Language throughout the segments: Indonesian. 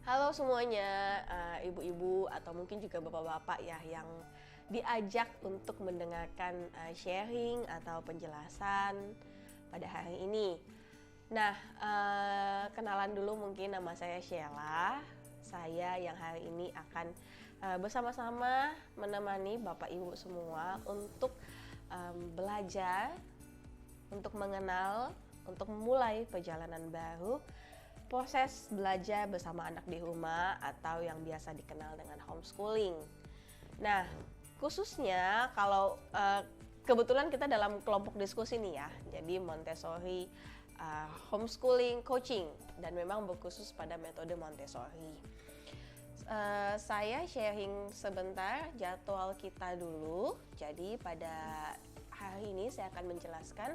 Halo semuanya, ibu-ibu atau mungkin juga bapak-bapak ya yang diajak untuk mendengarkan sharing atau penjelasan pada hari ini. Nah, kenalan dulu mungkin nama saya Sheila. Saya yang hari ini akan bersama-sama menemani bapak ibu semua untuk belajar, untuk mengenal, untuk memulai perjalanan baru proses belajar bersama anak di rumah atau yang biasa dikenal dengan homeschooling. Nah, khususnya kalau kebetulan kita dalam kelompok diskusi nih ya, jadi Montessori homeschooling coaching dan memang berkhusus pada metode Montessori. Saya sharing sebentar jadwal kita dulu. Jadi pada hari ini saya akan menjelaskan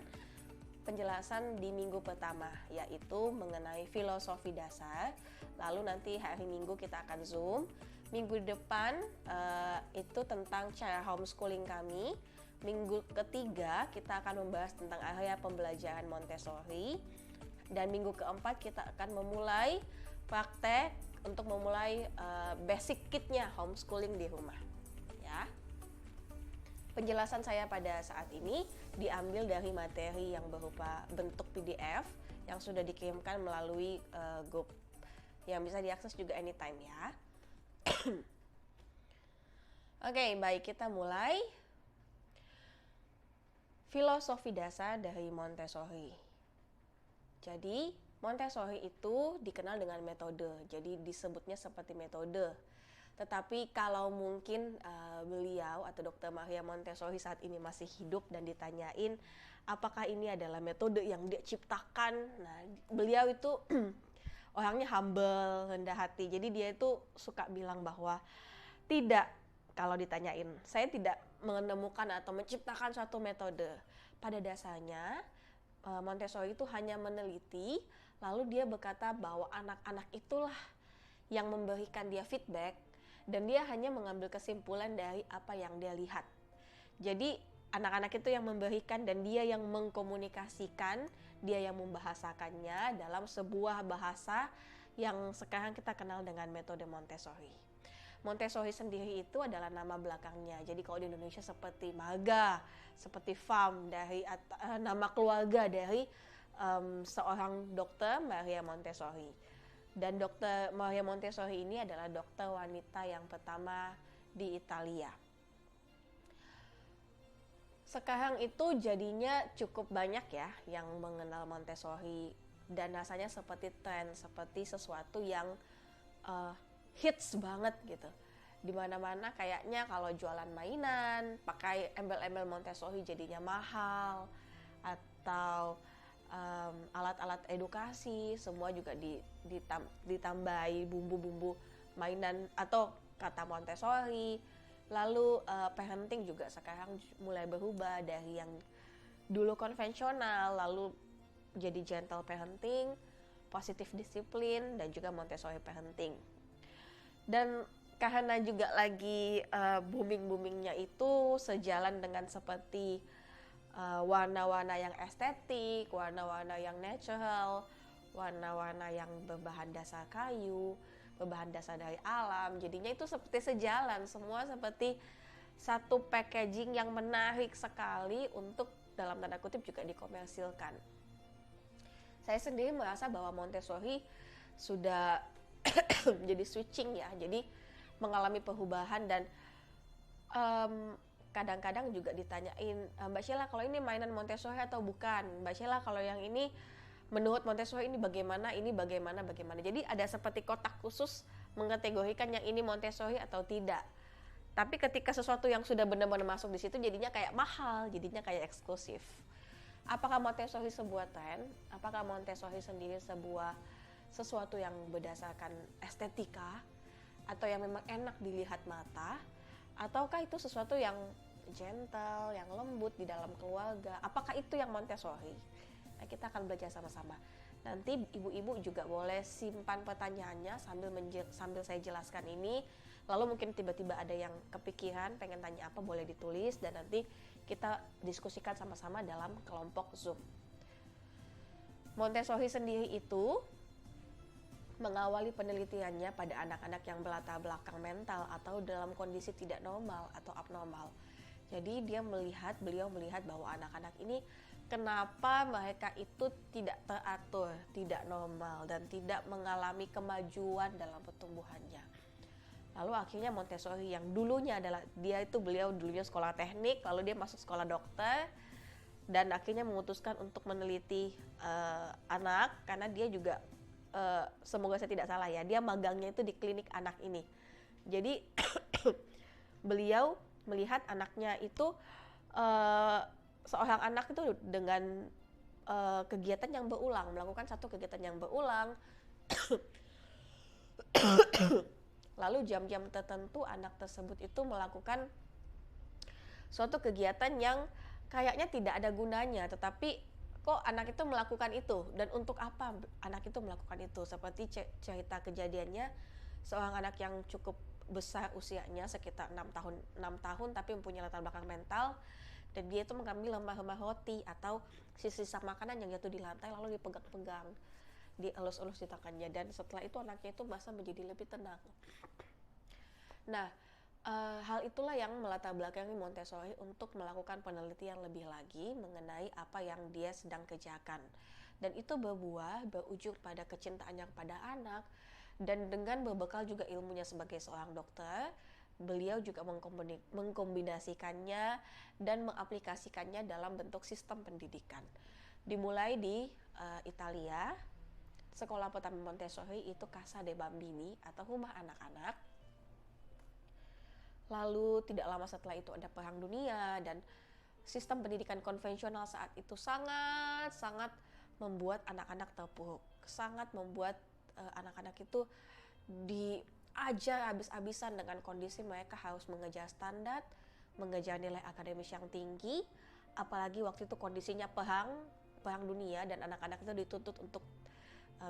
penjelasan di minggu pertama, yaitu mengenai filosofi dasar. Lalu nanti hari Minggu kita akan Zoom. Minggu depan itu tentang cara homeschooling kami. Minggu ketiga kita akan membahas tentang area pembelajaran Montessori. Dan minggu keempat kita akan memulai praktek untuk memulai basic kitnya homeschooling di rumah. Ya. Penjelasan saya pada saat ini diambil dari materi yang berupa bentuk PDF yang sudah dikirimkan melalui grup yang bisa diakses juga anytime ya. Oke, baik, kita mulai. Filosofi dasar dari Montessori. Jadi, Montessori itu dikenal dengan metode, jadi disebutnya seperti metode. Tetapi kalau mungkin beliau atau Dr. Maria Montessori saat ini masih hidup dan ditanyain apakah ini adalah metode yang dia ciptakan, nah beliau itu orangnya humble, rendah hati. Jadi dia itu suka bilang bahwa tidak, kalau ditanyain, saya tidak menemukan atau menciptakan suatu metode. Pada dasarnya Montessori itu hanya meneliti, lalu dia berkata bahwa anak-anak itulah yang memberikan dia feedback dan dia hanya mengambil kesimpulan dari apa yang dia lihat. Jadi anak-anak itu yang memberikan dan dia yang mengkomunikasikan, dia yang membahasakannya dalam sebuah bahasa yang sekarang kita kenal dengan metode Montessori. Montessori sendiri itu adalah nama belakangnya. Jadi kalau di Indonesia seperti marga, seperti farm, dari nama keluarga dari seorang dokter Maria Montessori. Dan Dr. Maria Montessori ini adalah dokter wanita yang pertama di Italia. Sekarang itu jadinya cukup banyak ya yang mengenal Montessori dan rasanya seperti tren, seperti sesuatu yang hits banget gitu. Dimana-mana kayaknya kalau jualan mainan, pakai embel-embel Montessori jadinya mahal, atau alat-alat edukasi semua juga ditambahi bumbu-bumbu mainan atau kata Montessori. Lalu parenting juga sekarang mulai berubah dari yang dulu konvensional lalu jadi gentle parenting, positive disiplin, dan juga Montessori parenting. Dan karena juga lagi booming-boomingnya itu sejalan dengan seperti warna-warna yang estetik, warna-warna yang natural, warna-warna yang berbahan dasar kayu, berbahan dasar dari alam. Jadinya itu seperti sejalan, semua seperti satu packaging yang menarik sekali untuk dalam tanda kutip juga dikomersilkan. Saya sendiri merasa bahwa Montessori sudah jadi switching ya, jadi mengalami perubahan dan kadang-kadang juga ditanyain, Mbak Sheila kalau ini mainan Montessori atau bukan? Mbak Sheila kalau yang ini menurut Montessori ini bagaimana, ini bagaimana. Jadi ada seperti kotak khusus mengkategorikan yang ini Montessori atau tidak. Tapi ketika sesuatu yang sudah benar-benar masuk di situ jadinya kayak mahal, jadinya kayak eksklusif. Apakah Montessori sebuah tren? Apakah Montessori sendiri sesuatu yang berdasarkan estetika atau yang memang enak dilihat mata? Ataukah itu sesuatu yang gentle, yang lembut di dalam keluarga? Apakah itu yang Montessori? Nah, kita akan belajar sama-sama. Nanti ibu-ibu juga boleh simpan pertanyaannya sambil saya jelaskan ini. Lalu mungkin tiba-tiba ada yang kepikiran pengen tanya apa, boleh ditulis dan nanti kita diskusikan sama-sama dalam kelompok Zoom. Montessori sendiri itu mengawali penelitiannya pada anak-anak yang berlatar belakang mental atau dalam kondisi tidak normal atau abnormal. Jadi beliau melihat bahwa anak-anak ini kenapa mereka itu tidak teratur, tidak normal, dan tidak mengalami kemajuan dalam pertumbuhannya. Lalu akhirnya Montessori yang beliau dulunya sekolah teknik, lalu dia masuk sekolah dokter, dan akhirnya memutuskan untuk meneliti anak, karena dia juga semoga saya tidak salah ya, dia magangnya itu di klinik anak ini. Jadi beliau melihat anaknya itu seorang anak itu dengan kegiatan yang berulang, melakukan satu kegiatan yang berulang. Lalu jam-jam tertentu anak tersebut itu melakukan suatu kegiatan yang kayaknya tidak ada gunanya, tetapi kok anak itu melakukan itu, dan untuk apa anak itu melakukan itu. Seperti cerita kejadiannya, seorang anak yang cukup besar usianya, sekitar 6 tahun tapi mempunyai latar belakang mental, dan dia itu mengambil lembar-lembar roti atau sisa makanan yang jatuh di lantai lalu dipegang-pegang, dielus-elus di tangannya, dan setelah itu anaknya itu merasa menjadi lebih tenang. Nah, hal itulah yang melatar belakangi Montessori untuk melakukan penelitian lebih lagi mengenai apa yang dia sedang kerjakan. Dan itu berujung pada kecintaannya kepada anak, dan dengan berbekal juga ilmunya sebagai seorang dokter, beliau juga mengkombinasikannya dan mengaplikasikannya dalam bentuk sistem pendidikan. Dimulai di Italia, sekolah pertama Montessori itu Casa dei Bambini atau rumah anak-anak. Lalu tidak lama setelah itu ada Perang Dunia, dan sistem pendidikan konvensional saat itu sangat membuat anak-anak terpuruk, sangat membuat anak-anak itu diajar habis-habisan dengan kondisi mereka harus mengejar standar, mengejar nilai akademis yang tinggi, apalagi waktu itu kondisinya perang dunia, dan anak-anak itu dituntut untuk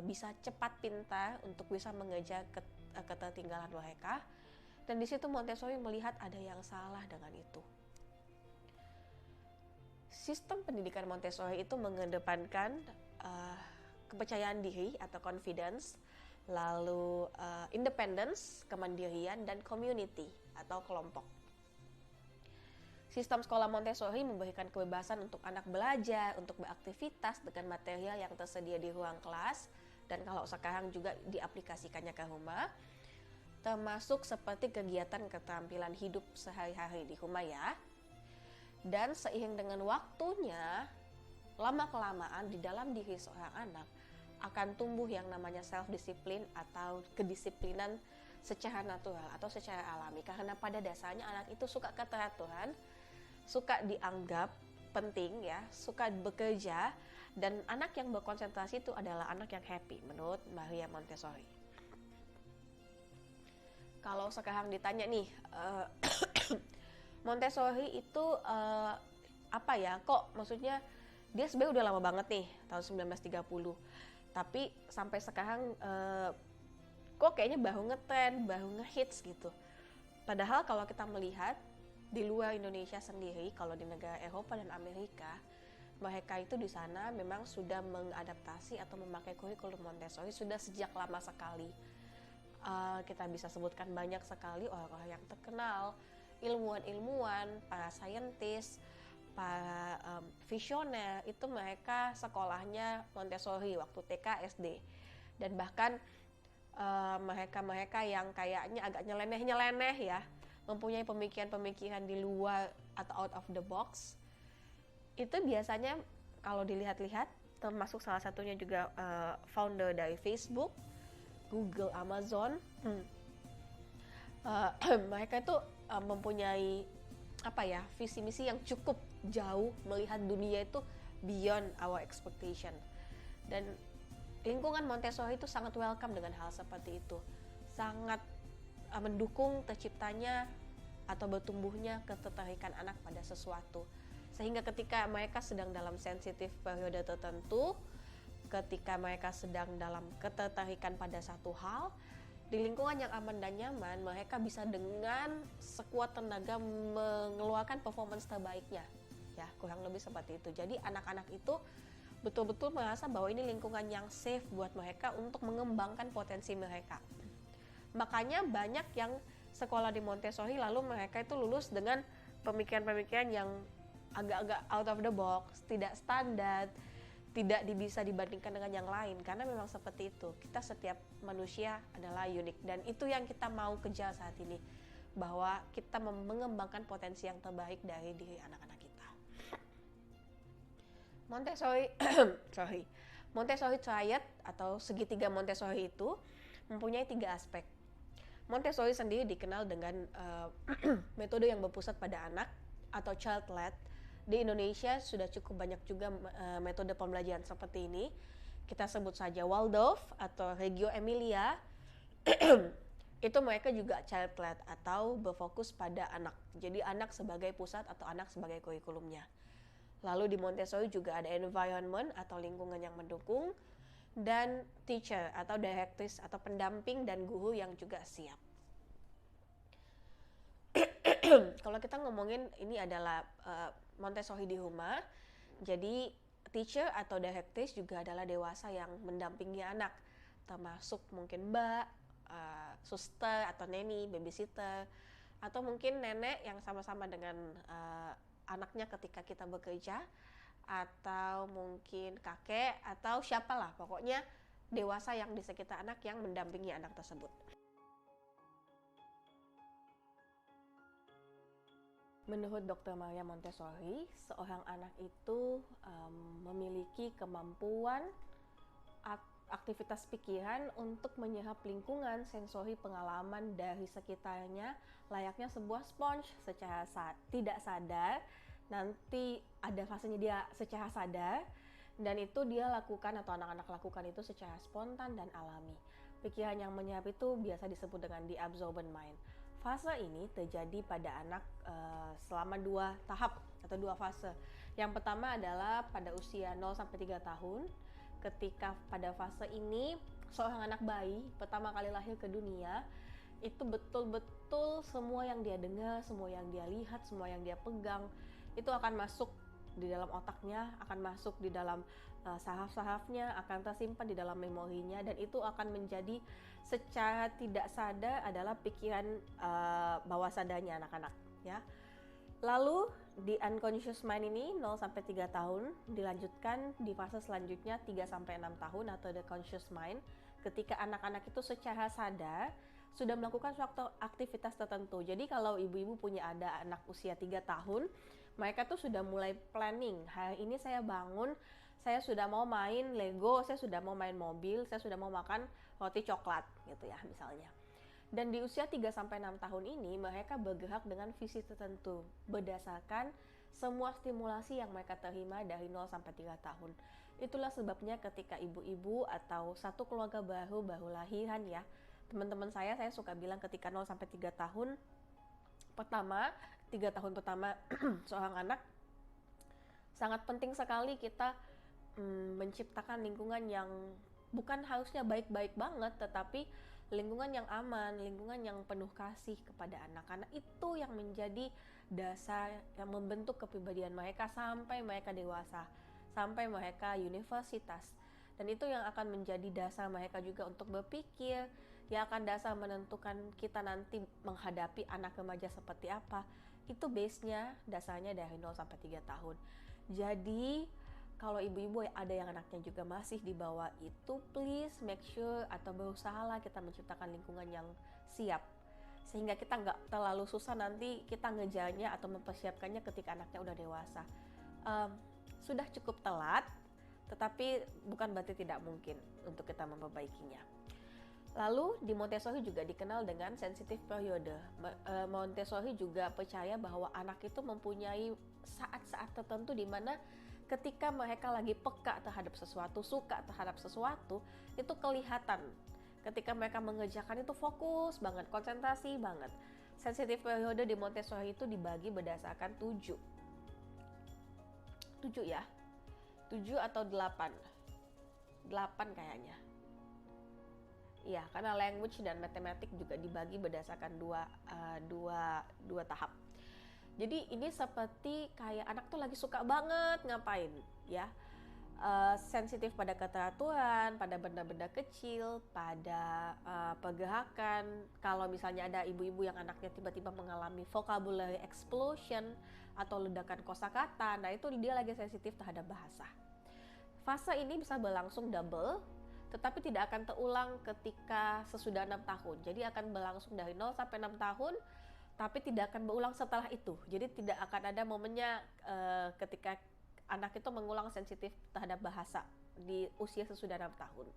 bisa cepat pintar untuk bisa mengejar ketertinggalan mereka. Dan di situ Montessori melihat ada yang salah dengan itu. Sistem pendidikan Montessori itu mengedepankan kepercayaan diri atau confidence, lalu independence, kemandirian, dan community atau kelompok. Sistem sekolah Montessori memberikan kebebasan untuk anak belajar, untuk beraktivitas dengan material yang tersedia di ruang kelas, dan kalau sekarang juga diaplikasikannya ke rumah, termasuk seperti kegiatan keterampilan hidup sehari-hari di rumah ya. Dan seiring dengan waktunya, lama-kelamaan di dalam diri seorang anak akan tumbuh yang namanya self-discipline atau kedisiplinan secara natural atau secara alami. Karena pada dasarnya anak itu suka keteraturan, suka dianggap penting ya, suka bekerja, dan anak yang berkonsentrasi itu adalah anak yang happy menurut Maria Montessori. Kalau sekarang ditanya nih, Montessori itu apa ya, kok maksudnya dia sebenarnya udah lama banget nih, tahun 1930, tapi sampai sekarang kok kayaknya baru ngetren, baru ngehits gitu. Padahal kalau kita melihat di luar Indonesia sendiri, kalau di negara Eropa dan Amerika, mereka itu di sana memang sudah mengadaptasi atau memakai kurikulum Montessori sudah sejak lama sekali. Kita bisa sebutkan banyak sekali orang-orang yang terkenal, ilmuwan-ilmuwan, para saintis, para visioner, itu mereka sekolahnya Montessori waktu TK, SD. Dan bahkan mereka-mereka yang kayaknya agak nyeleneh-nyeleneh ya, mempunyai pemikiran-pemikiran di luar atau out of the box, itu biasanya kalau dilihat-lihat, termasuk salah satunya juga founder dari Facebook, Google, Amazon, mereka itu mempunyai visi misi yang cukup jauh, melihat dunia itu beyond our expectation. Dan lingkungan Montessori itu sangat welcome dengan hal seperti itu, sangat mendukung terciptanya atau bertumbuhnya ketertarikan anak pada sesuatu, sehingga ketika mereka sedang dalam sensitif periode tertentu, ketika mereka sedang dalam ketertarikan pada satu hal, di lingkungan yang aman dan nyaman, mereka bisa dengan sekuat tenaga mengeluarkan performance terbaiknya. Ya, kurang lebih seperti itu. Jadi anak-anak itu betul-betul merasa bahwa ini lingkungan yang safe buat mereka untuk mengembangkan potensi mereka. Makanya banyak yang sekolah di Montessori lalu mereka itu lulus dengan pemikiran-pemikiran yang agak-agak out of the box, tidak standar, tidak bisa dibandingkan dengan yang lain, karena memang seperti itu. Kita setiap manusia adalah unik, dan itu yang kita mau kejar saat ini, bahwa kita mengembangkan potensi yang terbaik dari diri anak-anak kita. Montessori Montessori Triad atau segitiga Montessori itu mempunyai 3 aspek. Montessori sendiri dikenal dengan metode yang berpusat pada anak atau child-led. Di Indonesia sudah cukup banyak juga metode pembelajaran seperti ini. Kita sebut saja Waldorf atau Reggio Emilia. Itu mereka juga child-led atau berfokus pada anak. Jadi anak sebagai pusat atau anak sebagai kurikulumnya. Lalu di Montessori juga ada environment atau lingkungan yang mendukung, dan teacher atau directress atau pendamping dan guru yang juga siap. Kalau kita ngomongin ini adalah Montessori di rumah, jadi teacher atau directress juga adalah dewasa yang mendampingi anak, termasuk mungkin mbak, suster atau neni, babysitter, atau mungkin nenek yang sama-sama dengan anaknya ketika kita bekerja, atau mungkin kakek, atau siapalah, pokoknya dewasa yang di sekitar anak yang mendampingi anak tersebut. Menurut Dr. Maria Montessori, seorang anak itu memiliki kemampuan aktivitas pikiran untuk menyerap lingkungan sensori pengalaman dari sekitarnya layaknya sebuah sponge. Secara tidak sadar, nanti ada fasenya dia secara sadar, dan itu dia lakukan atau anak-anak lakukan itu secara spontan dan alami. Pikiran yang menyerap itu biasa disebut dengan the absorbent mind. Fase ini terjadi pada anak selama 2 tahap atau 2 fase. Yang pertama adalah pada usia 0-3 tahun. Ketika pada fase ini seorang anak bayi pertama kali lahir ke dunia, itu betul-betul semua yang dia dengar, semua yang dia lihat, semua yang dia pegang itu akan masuk di dalam otaknya, akan masuk di dalam saraf-sarafnya, akan tersimpan di dalam memorinya, dan itu akan menjadi secara tidak sadar adalah pikiran bawah sadarnya anak-anak, ya. Lalu di unconscious mind ini 0-3 tahun, dilanjutkan di fase selanjutnya 3-6 tahun atau the conscious mind, ketika anak-anak itu secara sadar sudah melakukan suatu aktivitas tertentu. Jadi kalau ibu-ibu punya ada anak usia 3 tahun, mereka tuh sudah mulai planning, hari ini saya bangun, saya sudah mau main Lego, saya sudah mau main mobil, saya sudah mau makan roti coklat gitu ya misalnya. Dan di usia 3-6 tahun ini mereka bergerak dengan visi tertentu berdasarkan semua stimulasi yang mereka terima dari 0-3 tahun. Itulah sebabnya ketika ibu-ibu atau satu keluarga baru lahiran ya, teman-teman saya suka bilang ketika 0-3 tahun pertama, 3 tahun pertama seorang anak, sangat penting sekali kita menciptakan lingkungan yang bukan harusnya baik-baik banget, tetapi lingkungan yang aman, lingkungan yang penuh kasih kepada anak. Karena itu yang menjadi dasar yang membentuk kepribadian mereka sampai mereka dewasa, sampai mereka universitas. Dan itu yang akan menjadi dasar mereka juga untuk berpikir, yang akan dasar menentukan kita nanti menghadapi anak remaja seperti apa. Itu base-nya, dasarnya dari 0-3 tahun. Jadi kalau ibu-ibu ada yang anaknya juga masih di bawah itu, please make sure atau berusahalah kita menciptakan lingkungan yang siap, sehingga kita nggak terlalu susah nanti kita ngejarnya atau mempersiapkannya ketika anaknya udah dewasa. Sudah cukup telat, tetapi bukan berarti tidak mungkin untuk kita memperbaikinya. Lalu di Montessori juga dikenal dengan sensitive periode. Montessori juga percaya bahwa anak itu mempunyai saat-saat tertentu di mana ketika mereka lagi peka terhadap sesuatu, suka terhadap sesuatu, itu kelihatan. Ketika mereka mengerjakan itu fokus banget, konsentrasi banget. Sensitive periode di Montessori itu dibagi berdasarkan 7 ya, 7 atau 8 kayaknya. Iya, karena language dan matematik juga dibagi berdasarkan dua tahap. Jadi ini seperti kayak anak tuh lagi suka banget ngapain ya. sensitif pada keteraturan, pada benda-benda kecil, pada pergerakan. Kalau misalnya ada ibu-ibu yang anaknya tiba-tiba mengalami vocabulary explosion atau ledakan kosakata, nah itu dia lagi sensitif terhadap bahasa. Fase ini bisa berlangsung double, tetapi tidak akan terulang ketika sesudah 6 tahun. Jadi akan berlangsung dari 0 sampai 6 tahun, tapi tidak akan berulang setelah itu. Jadi tidak akan ada momennya ketika anak itu mengulang sensitif terhadap bahasa di usia sesudah 6 tahun.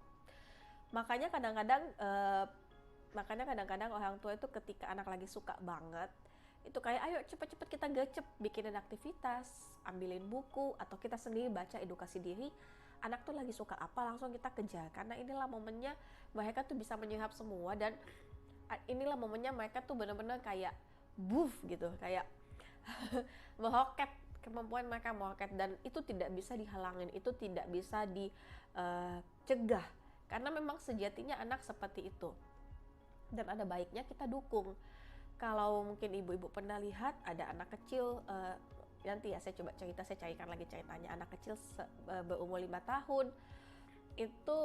Makanya kadang-kadang orang tua itu ketika anak lagi suka banget, itu kayak ayo cepet-cepet kita gercep bikinin aktivitas, ambilin buku, atau kita sendiri baca edukasi diri. Anak tuh lagi suka apa langsung kita kejar, karena inilah momennya mereka tuh bisa menyerap semua, dan inilah momennya mereka tuh benar-benar kayak buff gitu, kayak meroket, kemampuan mereka meroket, dan itu tidak bisa dihalangin, itu tidak bisa dicegah, karena memang sejatinya anak seperti itu. Dan ada baiknya kita dukung. Kalau mungkin ibu-ibu pernah lihat ada anak kecil, nanti ya saya coba cerita, saya carikan lagi ceritanya. Anak kecil berumur 5 tahun itu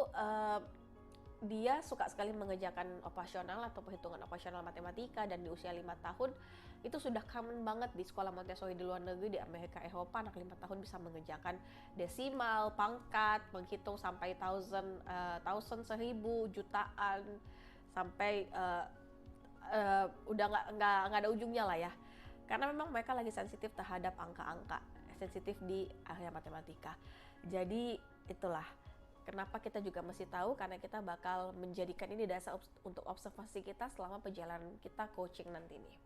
dia suka sekali mengerjakan operasional atau perhitungan operasional matematika, dan di usia 5 tahun itu sudah common banget di sekolah Montessori di luar negeri, di Amerika, Eropa. Anak 5 tahun bisa mengerjakan desimal, pangkat, menghitung sampai thousand, seribu, jutaan, sampai udah nggak ada ujungnya lah ya, karena memang mereka lagi sensitif terhadap angka-angka, sensitif di area matematika. Jadi itulah kenapa kita juga mesti tahu, karena kita bakal menjadikan ini dasar untuk observasi kita selama perjalanan kita coaching nanti nih.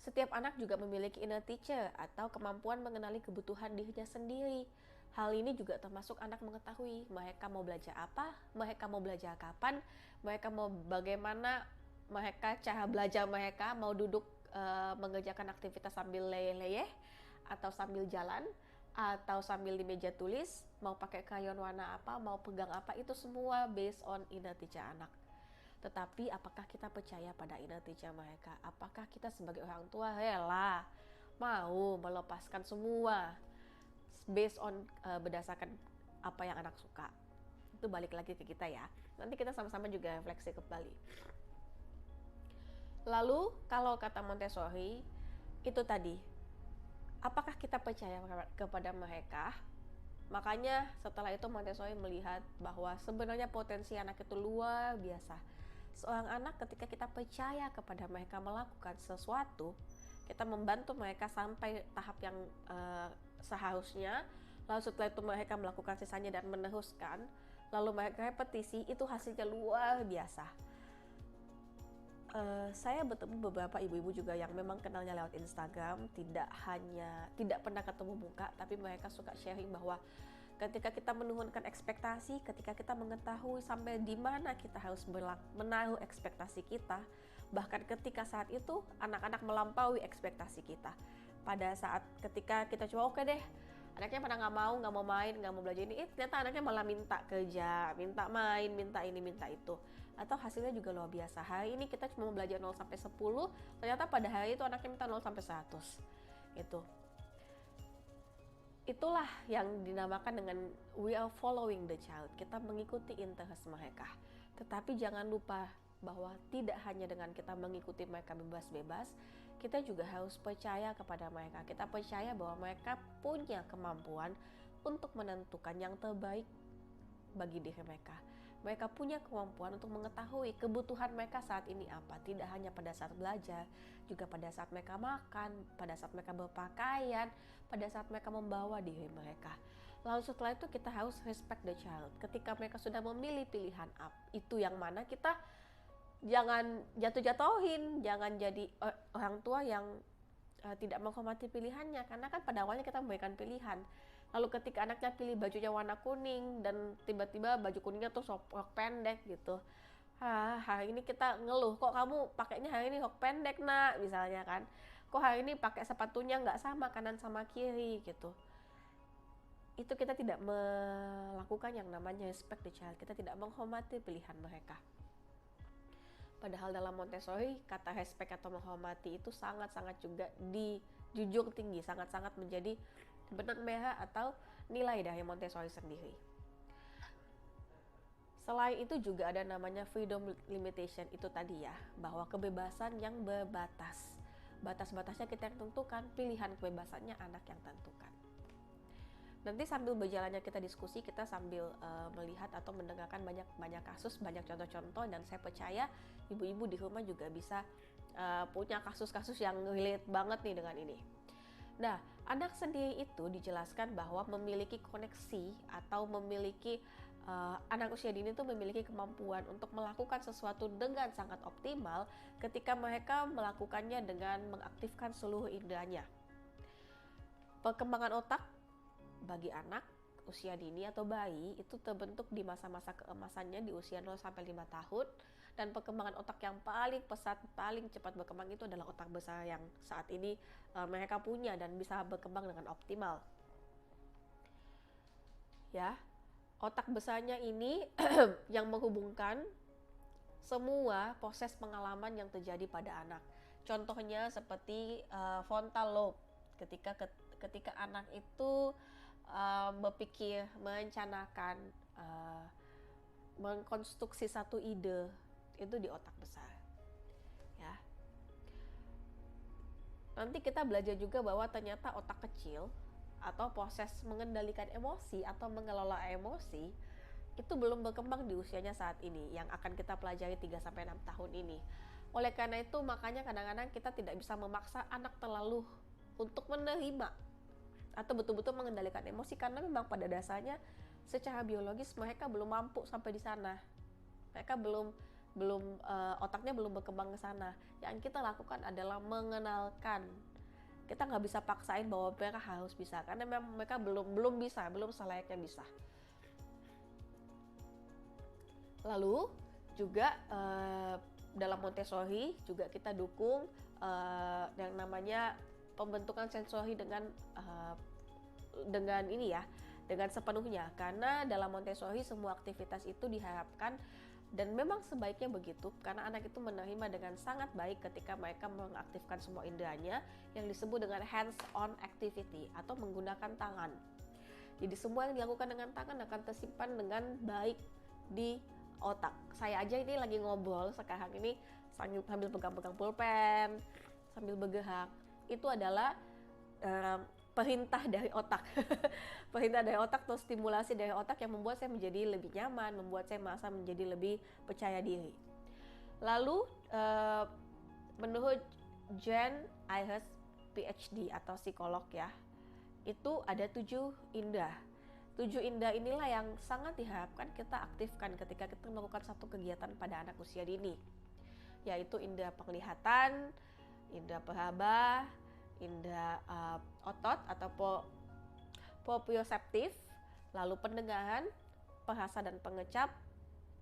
Setiap anak juga memiliki inner teacher atau kemampuan mengenali kebutuhan dirinya sendiri. Hal ini juga termasuk anak mengetahui mereka mau belajar apa, mereka mau belajar kapan, mereka mau bagaimana, mereka cara belajar mereka mau duduk mengerjakan aktivitas sambil leyeh-leyeh, atau sambil jalan, atau sambil di meja tulis, mau pakai krayon warna apa, mau pegang apa, itu semua based on inner teacher anak. Tetapi apakah kita percaya pada inner teacher mereka? Apakah kita sebagai orang tua rela mau melepaskan semua based on berdasarkan apa yang anak suka? Itu balik lagi ke kita ya. Nanti kita sama-sama juga refleksi kembali. Lalu kalau kata Montessori itu tadi, apakah kita percaya kepada mereka? Makanya setelah itu Montessori melihat bahwa sebenarnya potensi anak itu luar biasa. Seorang anak ketika kita percaya kepada mereka melakukan sesuatu, kita membantu mereka sampai tahap yang seharusnya, lalu setelah itu mereka melakukan sisanya dan meneruskan, lalu mereka repetisi, itu hasilnya luar biasa. Saya bertemu beberapa ibu-ibu juga yang memang kenalnya lewat Instagram, tidak pernah ketemu muka, tapi mereka suka sharing bahwa ketika kita menurunkan ekspektasi, ketika kita mengetahui sampai di mana kita harus menaruh ekspektasi kita, bahkan ketika saat itu anak-anak melampaui ekspektasi kita. Pada saat ketika kita coba oke deh, anaknya pada nggak mau main, nggak mau belajar ini, ternyata anaknya malah minta kerja, minta main, minta ini, minta itu. Atau hasilnya juga luar biasa. Hari ini kita cuma belajar 0 sampai 10, ternyata pada hari itu anaknya minta 0 sampai 100. Itulah yang dinamakan dengan we are following the child. Kita mengikuti interest mereka. Tetapi jangan lupa bahwa tidak hanya dengan kita mengikuti mereka bebas-bebas, kita juga harus percaya kepada mereka. Kita percaya bahwa mereka punya kemampuan untuk menentukan yang terbaik bagi diri mereka. Mereka punya kemampuan untuk mengetahui kebutuhan mereka saat ini apa. Tidak hanya pada saat belajar, juga pada saat mereka makan, pada saat mereka berpakaian, pada saat mereka membawa diri mereka. Lalu setelah itu kita harus respect the child. Ketika mereka sudah memilih pilihan itu yang mana, kita jangan jatuh-jatuhin, jangan jadi orang tua yang tidak menghormati pilihannya, karena kan pada awalnya kita memberikan pilihan. Lalu ketika anaknya pilih bajunya warna kuning dan tiba-tiba baju kuningnya tuh rok pendek gitu, hari ini kita ngeluh, kok kamu pakainya hari ini rok pendek nak, misalnya kan, kok hari ini pakai sepatunya nggak sama kanan sama kiri gitu. Itu kita tidak melakukan yang namanya respect the child, kita tidak menghormati pilihan mereka. Padahal dalam Montessori kata respect atau menghormati itu sangat-sangat juga dijunjung tinggi, sangat-sangat menjadi benang merah atau nilai dari Montessori sendiri. Selain itu juga ada namanya freedom limitation, itu tadi ya, bahwa kebebasan yang berbatas. Batas-batasnya kita yang tentukan, pilihan kebebasannya anak yang tentukan. Nanti sambil berjalannya kita diskusi, kita sambil melihat atau mendengarkan banyak kasus, banyak contoh-contoh, dan saya percaya ibu-ibu di rumah juga bisa punya kasus-kasus yang relate banget nih dengan ini. Nah, anak sendiri itu dijelaskan bahwa memiliki koneksi atau memiliki anak usia dini itu memiliki kemampuan untuk melakukan sesuatu dengan sangat optimal ketika mereka melakukannya dengan mengaktifkan seluruh inderanya. Perkembangan otak bagi anak usia dini atau bayi itu terbentuk di masa-masa keemasannya di usia 0 sampai 5 tahun, dan perkembangan otak yang paling pesat, paling cepat berkembang itu adalah otak besar yang saat ini mereka punya dan bisa berkembang dengan optimal. Ya, otak besarnya ini yang menghubungkan semua proses pengalaman yang terjadi pada anak. Contohnya seperti frontal lobe, ketika anak itu berpikir, merencanakan, mengkonstruksi satu ide, itu di otak besar. Ya. Nanti kita belajar juga bahwa ternyata otak kecil atau proses mengendalikan emosi atau mengelola emosi itu belum berkembang di usianya saat ini, yang akan kita pelajari 3-6 tahun ini. Oleh karena itu, makanya kadang-kadang kita tidak bisa memaksa anak terlalu untuk menerima atau betul-betul mengendalikan emosi, karena memang pada dasarnya secara biologis mereka belum mampu sampai di sana. Mereka belum otaknya belum berkembang ke sana. Yang kita lakukan adalah mengenalkan. Kita nggak bisa paksain bahwa mereka harus bisa, karena memang mereka belum bisa, belum selayaknya bisa. Lalu juga dalam Montessori juga kita dukung yang namanya pembentukan sensori dengan ini ya, dengan sepenuhnya, karena dalam Montessori semua aktivitas itu diharapkan dan memang sebaiknya begitu, karena anak itu menerima dengan sangat baik ketika mereka mengaktifkan semua inderanya yang disebut dengan hands-on activity atau menggunakan tangan. Jadi semua yang dilakukan dengan tangan akan tersimpan dengan baik di otak. Saya aja ini lagi ngobrol sekarang ini sambil pegang-pegang pulpen, sambil bergerak, itu adalah perintah dari otak. Perintah dari otak atau stimulasi dari otak yang membuat saya menjadi lebih nyaman, membuat saya merasa menjadi lebih percaya diri. Lalu menurut Jen Ayers PhD atau psikolog ya, itu ada 7 indera. 7 indera inilah yang sangat diharapkan kita aktifkan ketika kita melakukan satu kegiatan pada anak usia dini, yaitu indera penglihatan, indera peraba, indera otot atau proprioseptif, lalu pendengaran, perasa dan pengecap,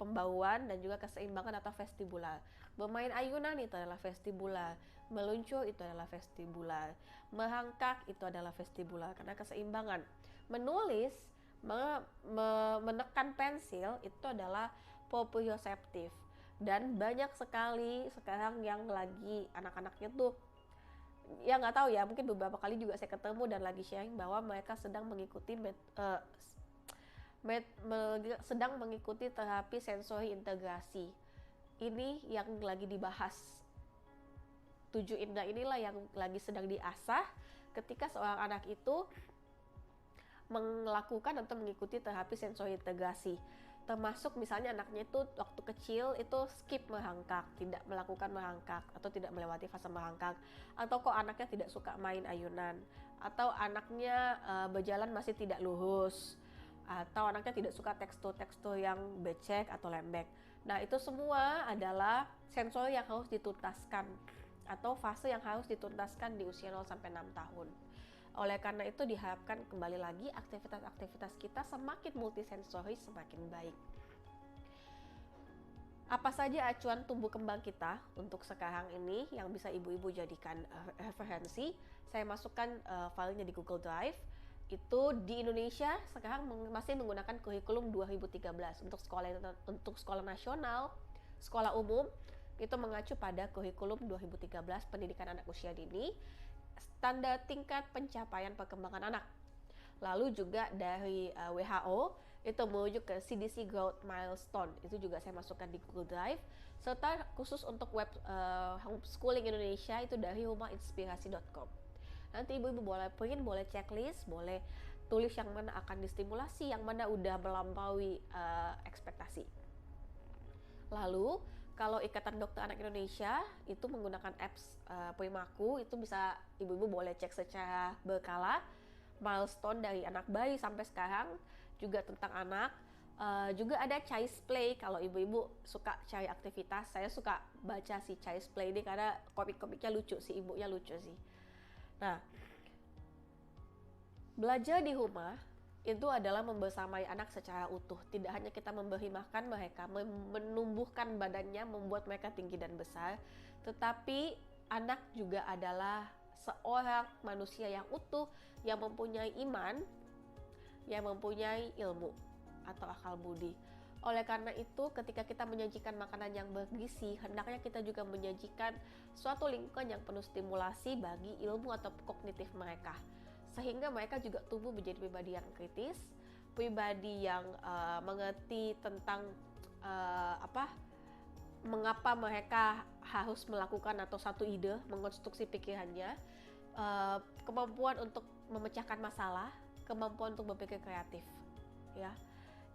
pembauan, dan juga keseimbangan atau vestibular. Bermain ayunan itu adalah vestibular, meluncur itu adalah vestibular, merangkak itu adalah vestibular karena keseimbangan. Menulis, menekan pensil itu adalah proprioseptif. Dan banyak sekali sekarang yang lagi anak-anaknya tuh, ya nggak tahu ya, mungkin beberapa kali juga saya ketemu dan lagi sharing bahwa mereka sedang mengikuti sedang mengikuti terapi sensori integrasi. Ini yang lagi dibahas. 7 indera inilah yang lagi sedang diasah ketika seorang anak itu melakukan atau mengikuti terapi sensori integrasi. Termasuk misalnya anaknya itu waktu kecil itu skip merangkak, tidak melakukan merangkak atau tidak melewati fase merangkak, atau kok anaknya tidak suka main ayunan, atau anaknya berjalan masih tidak lurus, atau anaknya tidak suka tekstur-tekstur yang becek atau lembek. Nah, itu semua adalah sensori yang harus dituntaskan atau fase yang harus dituntaskan di usia 0 sampai 6 tahun. Oleh karena itu diharapkan kembali lagi aktivitas-aktivitas kita semakin multisensori semakin baik. Apa saja acuan tumbuh kembang kita untuk sekarang ini yang bisa ibu-ibu jadikan referensi? Saya masukkan filenya di Google Drive. Itu di Indonesia sekarang masih menggunakan kurikulum 2013 untuk sekolah nasional, sekolah umum itu mengacu pada kurikulum 2013 pendidikan anak usia dini. Standar tingkat pencapaian perkembangan anak. Lalu juga dari WHO itu menuju ke CDC Growth Milestone, itu juga saya masukkan di Google Drive. Serta khusus untuk web homeschooling Indonesia itu dari humainspirasi.com. Nanti ibu-ibu boleh print, boleh checklist, boleh tulis yang mana akan distimulasi, yang mana udah melampaui ekspektasi. Lalu kalau Ikatan Dokter Anak Indonesia itu menggunakan apps Primaku, itu bisa ibu-ibu boleh cek secara berkala milestone dari anak bayi sampai sekarang, juga tentang anak. Juga ada Child's Play, kalau ibu-ibu suka cari aktivitas. Saya suka baca si Child's Play ini karena komik-komiknya lucu sih, ibunya lucu sih. Nah, belajar di rumah itu adalah membersamai anak secara utuh. Tidak hanya kita memberi makan mereka, menumbuhkan badannya, membuat mereka tinggi dan besar, tetapi anak juga adalah seorang manusia yang utuh, yang mempunyai iman, yang mempunyai ilmu atau akal budi. Oleh karena itu, ketika kita menyajikan makanan yang bergizi, hendaknya kita juga menyajikan suatu lingkungan yang penuh stimulasi bagi ilmu atau kognitif mereka, sehingga mereka juga tumbuh menjadi pribadi yang kritis, pribadi yang mengerti tentang mengapa mereka harus melakukan atau satu ide, mengonstruksi pikirannya, kemampuan untuk memecahkan masalah, kemampuan untuk berpikir kreatif, ya.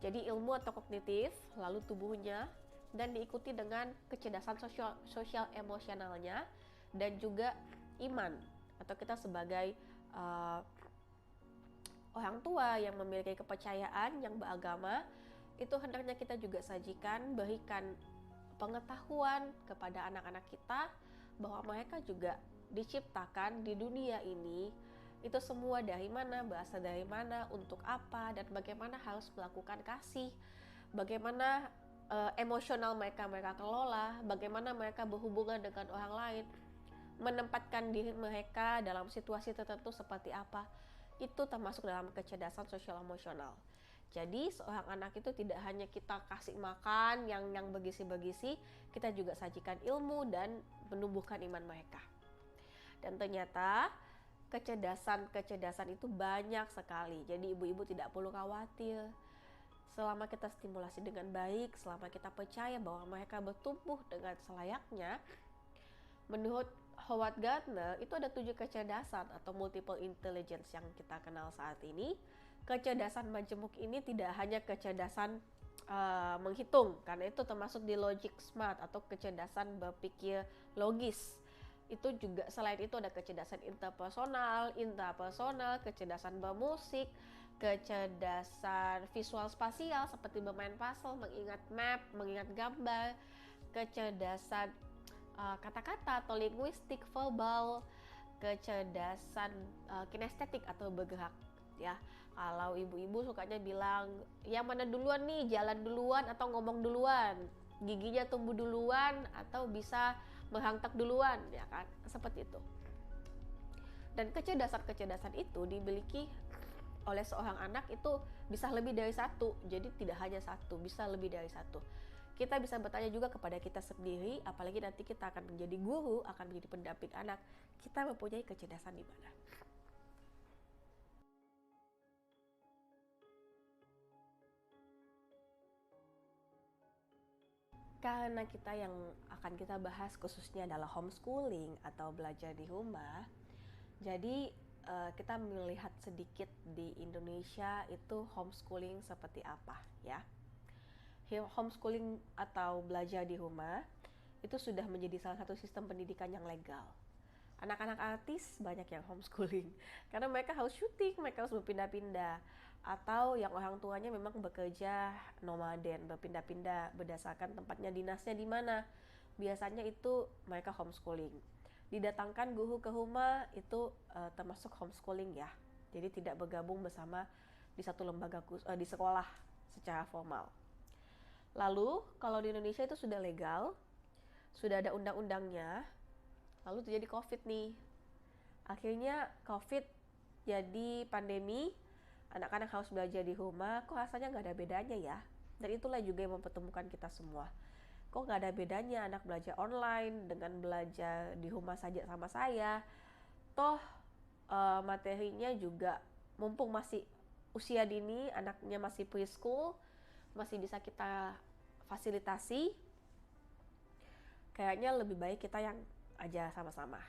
Jadi ilmu atau kognitif, lalu tubuhnya, dan diikuti dengan kecerdasan sosial emosionalnya, dan juga iman atau kita sebagai orang tua yang memiliki kepercayaan yang beragama, itu hendaknya kita juga sajikan, berikan pengetahuan kepada anak-anak kita bahwa mereka juga diciptakan di dunia ini, itu semua dari mana, berasal dari mana, untuk apa, dan bagaimana harus melakukan kasih, bagaimana emosional mereka kelola, bagaimana mereka berhubungan dengan orang lain, menempatkan diri mereka dalam situasi tertentu seperti apa. Itu termasuk dalam kecerdasan sosial emosional. Jadi seorang anak itu tidak hanya kita kasih makan yang bergizi-bergizi, kita juga sajikan ilmu dan menumbuhkan iman mereka. Dan ternyata kecerdasan itu banyak sekali. Jadi ibu-ibu tidak perlu khawatir. Selama kita stimulasi dengan baik, selama kita percaya bahwa mereka bertumbuh dengan selayaknya, menurut Howard Gardner itu ada 7 kecerdasan atau multiple intelligence yang kita kenal saat ini. Kecerdasan majemuk ini tidak hanya kecerdasan menghitung, karena itu termasuk di logic smart atau kecerdasan berpikir logis. Itu juga selain itu ada kecerdasan interpersonal, intrapersonal, kecerdasan bermusik, kecerdasan visual spasial seperti bermain puzzle, mengingat map, mengingat gambar, kecerdasan kata-kata atau linguistik, verbal, kecerdasan kinestetik atau bergerak, ya. Kalau ibu-ibu sukanya bilang yang mana duluan nih, jalan duluan atau ngomong duluan, giginya tumbuh duluan atau bisa menghantak duluan, ya kan, seperti itu. Dan kecerdasan itu dimiliki oleh seorang anak itu bisa lebih dari satu, jadi tidak hanya satu, bisa lebih dari satu. Kita bisa bertanya juga kepada kita sendiri, apalagi nanti kita akan menjadi guru, akan menjadi pendamping anak, kita mempunyai kecerdasan di mana. Karena kita yang akan kita bahas khususnya adalah homeschooling atau belajar di rumah, jadi kita melihat sedikit di Indonesia itu homeschooling seperti apa, ya. Homeschooling atau belajar di rumah itu sudah menjadi salah satu sistem pendidikan yang legal. Anak-anak artis banyak yang homeschooling karena mereka harus syuting, mereka harus berpindah-pindah, atau yang orang tuanya memang bekerja nomaden, berpindah-pindah berdasarkan tempatnya dinasnya di mana. Biasanya itu mereka homeschooling. Didatangkan guru ke rumah itu termasuk homeschooling, ya. Jadi tidak bergabung bersama di satu lembaga di sekolah secara formal. Lalu kalau di Indonesia itu sudah legal, sudah ada undang-undangnya, lalu terjadi COVID nih. Akhirnya COVID jadi pandemi, anak-anak harus belajar di rumah, kok rasanya nggak ada bedanya ya. Dan itulah juga yang mempertemukan kita semua. Kok nggak ada bedanya anak belajar online dengan belajar di rumah saja sama saya. Toh materinya juga mumpung masih usia dini, anaknya masih preschool, masih bisa kita fasilitasi, kayaknya lebih baik kita yang aja sama-sama.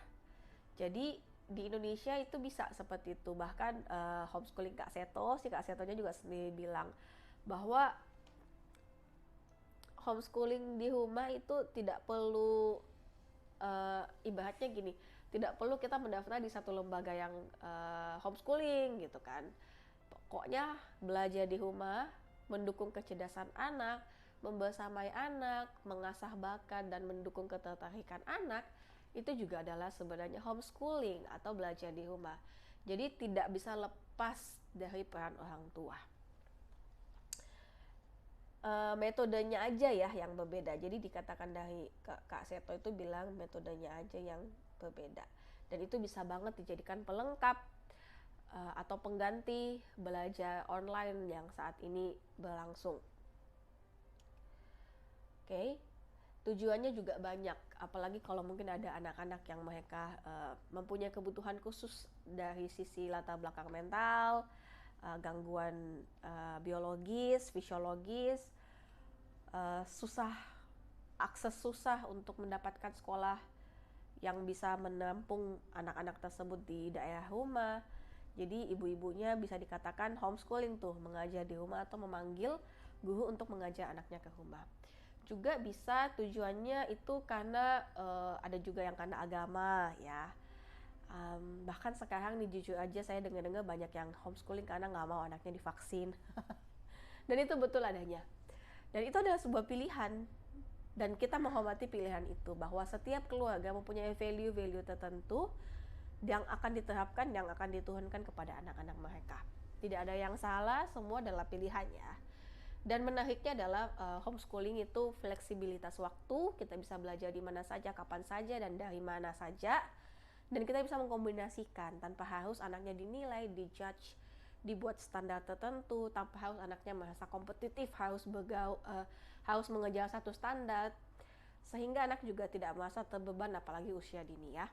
Jadi di Indonesia itu bisa seperti itu. Bahkan homeschooling Kak Seto, si Kak Setonya juga sendiri bilang bahwa homeschooling di rumah itu tidak perlu, ibaratnya gini, tidak perlu kita mendaftar di satu lembaga yang homeschooling gitu kan. Pokoknya belajar di rumah, mendukung kecerdasan anak, membersamai anak, mengasah bakat dan mendukung ketertarikan anak, itu juga adalah sebenarnya homeschooling atau belajar di rumah. Jadi tidak bisa lepas dari peran orang tua. Metodenya aja ya yang berbeda. Jadi dikatakan dari Kak Seto itu bilang metodenya aja yang berbeda. Dan itu bisa banget dijadikan pelengkap atau pengganti belajar online yang saat ini berlangsung. Oke. Tujuannya juga banyak, apalagi kalau mungkin ada anak-anak yang mereka mempunyai kebutuhan khusus dari sisi latar belakang mental, gangguan biologis, fisiologis, akses susah untuk mendapatkan sekolah yang bisa menampung anak-anak tersebut di daerah rumah. Jadi ibu-ibunya bisa dikatakan homeschooling tuh, mengajar di rumah atau memanggil guru untuk mengajar anaknya ke rumah. Juga bisa tujuannya itu karena ada juga yang karena agama ya. Bahkan sekarang nih jujur aja saya dengar-dengar banyak yang homeschooling karena nggak mau anaknya divaksin. Dan itu betul adanya. Dan itu adalah sebuah pilihan. Dan kita menghormati pilihan itu, bahwa setiap keluarga mempunyai value-value tertentu yang akan diterapkan, yang akan diturunkan kepada anak-anak mereka. Tidak ada yang salah, semua adalah pilihannya. Dan menariknya adalah homeschooling itu fleksibilitas waktu, kita bisa belajar di mana saja, kapan saja, dan dari mana saja. Dan kita bisa mengkombinasikan tanpa harus anaknya dinilai, dijudge, dibuat standar tertentu, tanpa harus anaknya merasa kompetitif, harus mengejar satu standar, sehingga anak juga tidak merasa terbeban apalagi usia dini ya.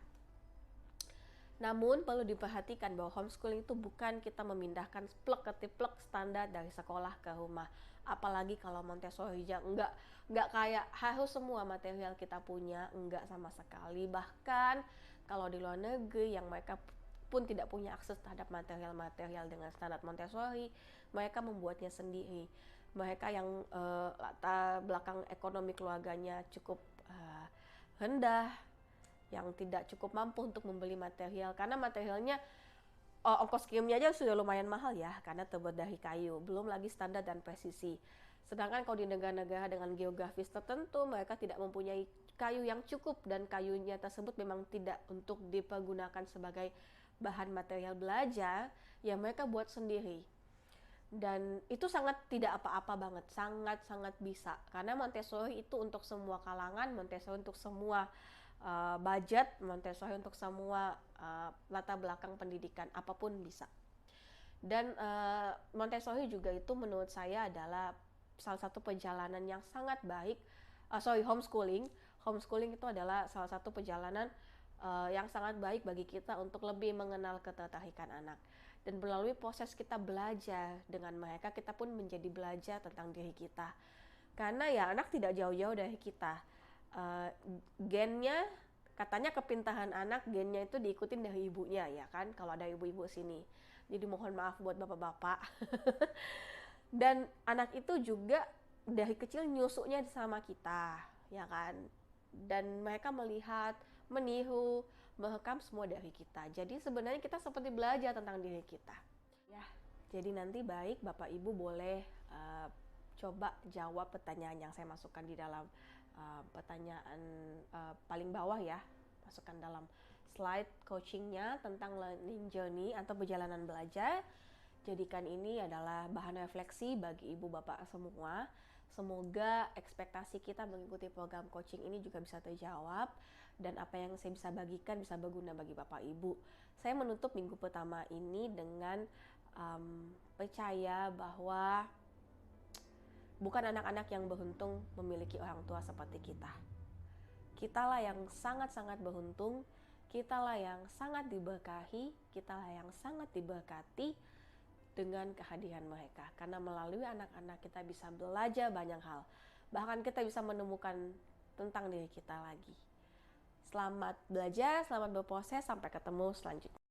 Namun perlu diperhatikan bahwa homeschooling itu bukan kita memindahkan plek-ketiplek standar dari sekolah ke rumah. Apalagi kalau Montessori enggak kayak harus semua material kita punya, enggak sama sekali. Bahkan kalau di luar negeri yang mereka pun tidak punya akses terhadap material-material dengan standar Montessori, mereka membuatnya sendiri. Mereka yang latar belakang ekonomi keluarganya cukup rendah, yang tidak cukup mampu untuk membeli material, karena materialnya ongkos kirimnya aja sudah lumayan mahal ya, karena terbuat dari kayu, belum lagi standar dan presisi. Sedangkan kalau di negara-negara dengan geografis tertentu, mereka tidak mempunyai kayu yang cukup, dan kayunya tersebut memang tidak untuk dipergunakan sebagai bahan material belajar, ya mereka buat sendiri. Dan itu sangat tidak apa-apa banget, sangat-sangat bisa, karena Montessori itu untuk semua kalangan, Montessori untuk semua budget, Montessori untuk semua latar belakang pendidikan, apapun bisa. Dan Montessori juga itu menurut saya adalah salah satu perjalanan yang sangat baik. Homeschooling itu adalah salah satu perjalanan yang sangat baik bagi kita untuk lebih mengenal ketertarikan anak. Dan melalui proses kita belajar dengan mereka, kita pun menjadi belajar tentang diri kita. Karena ya anak tidak jauh-jauh dari kita. Gennya, katanya kepintaran anak gennya itu diikutin dari ibunya ya kan, kalau ada ibu-ibu sini. Jadi mohon maaf buat bapak-bapak. Dan anak itu juga dari kecil nyusuknya sama kita ya kan, dan mereka melihat, meniru, merekam semua dari kita. Jadi sebenarnya kita seperti belajar tentang diri kita ya. Jadi nanti baik bapak ibu boleh coba jawab pertanyaan yang saya masukkan di dalam pertanyaan paling bawah ya, masukkan dalam slide coachingnya tentang learning journey atau perjalanan belajar. Jadikan ini adalah bahan refleksi bagi ibu bapak semua. Semoga ekspektasi kita mengikuti program coaching ini juga bisa terjawab, dan apa yang saya bisa bagikan bisa berguna bagi bapak ibu. Saya menutup minggu pertama ini dengan percaya bahwa bukan anak-anak yang beruntung memiliki orang tua seperti kita. Kitalah yang sangat-sangat beruntung, kitalah yang sangat diberkahi, kitalah yang sangat diberkati, dengan kehadiran mereka. Karena melalui anak-anak kita bisa belajar banyak hal. Bahkan kita bisa menemukan tentang diri kita lagi. Selamat belajar, selamat berproses, sampai ketemu selanjutnya.